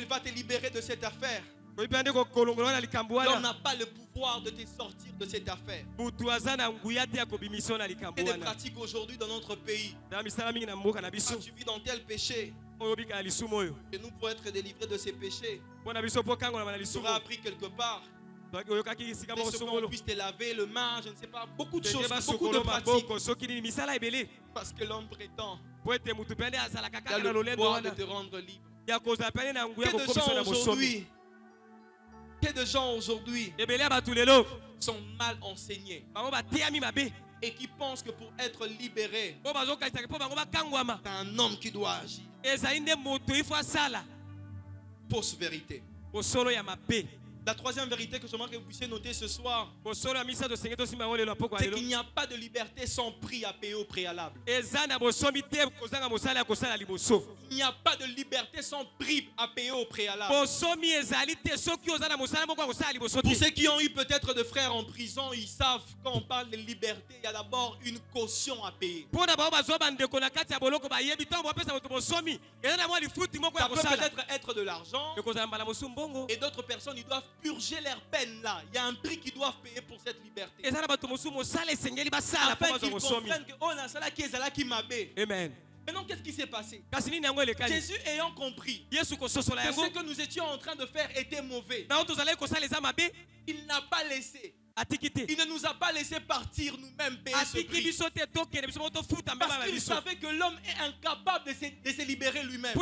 va te libérer de cette affaire, L'homme n'a pas le pouvoir de te sortir de cette affaire. Et des pratiques aujourd'hui dans notre pays. Quand tu vis dans tel péché, et nous pour être délivrés de ces péchés, tu auras appris quelque part. Mais ce qu'on puisse te laver le main, je ne sais pas, beaucoup de choses, beaucoup de pratiques. Parce que l'homme prétend qu'il a le pouvoir de te rendre libre. Que de gens aujourd'hui sont mal enseignés et qui pensent que pour être libéré, c'est un homme qui doit agir. Fausse vérité. La troisième vérité que j'aimerais que vous puissiez noter ce soir, c'est qu'il n'y a pas de liberté sans prix à payer au préalable. Il n'y a pas de liberté sans prix à payer au préalable. Pour ceux qui ont eu peut-être de frères en prison, ils savent quand on parle de liberté, il y a d'abord une caution à payer. Ça peut peut-être être de l'argent et d'autres personnes, ils doivent purger leur peine là. Il y a un prix qu'ils doivent payer pour cette liberté. Afin qu'ils comprennent que oh, qui m'a bé. Amen. Maintenant, qu'est-ce qui s'est passé? Jésus ayant compris que ce que nous étions en train de faire était mauvais, il n'a pas laissé. Il ne nous a pas laissé partir nous-mêmes payer ce prix. Parce qu'il savait que l'homme est incapable de se libérer lui-même.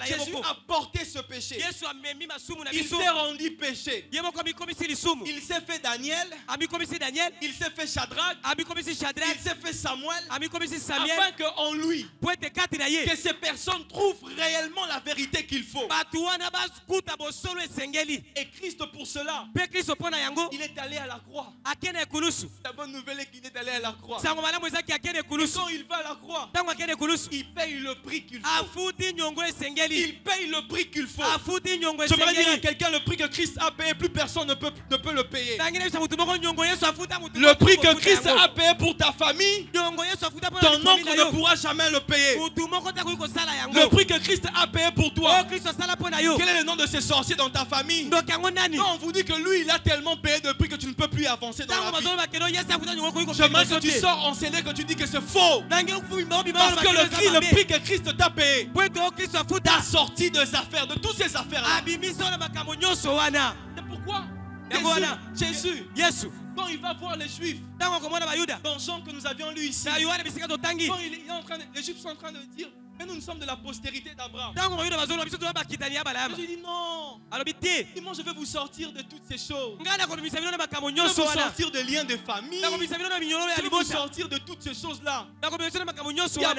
Jésus a porté ce péché. Il s'est rendu péché. Il s'est fait Daniel. Il s'est fait Shadrach. Il s'est fait Samuel. Afin qu'en lui, que ces personnes trouvent réellement la vérité qu'il faut. Et Christ pour cela, il est allé à la croix. La bonne nouvelle est qu'il est allé à la croix. Et quand il va à la croix, il paye le prix qu'il faut. Il paye le prix qu'il faut. J'aimerais dire à quelqu'un, le prix que Christ a payé, plus personne ne peut le payer. Le prix que Christ a payé pour ta famille, ton oncle ne pourra jamais le payer. Le prix que Christ a payé pour toi, quel est le nom de ces sorciers dans ta famille? Non, on vous dit que lui, il a tellement payé de prix que tu ne peux plus avancer dans la vie. J'aimerais que tu sors enseigné, que tu dis que c'est faux. Parce que le prix que Christ t'a payé t'a sorti de ces affaires, de toutes ces affaires-là. C'est pourquoi Jésus, quand il va voir les Juifs, dans Jean que nous avions lu ici, quand les Juifs sont en train de dire, mais nous sommes de la postérité d'Abraham. Je dis non. Moi je vais vous sortir de toutes ces choses. Je vais vous sortir des liens de famille. Je vais vous sortir de toutes ces choses-là. Il y a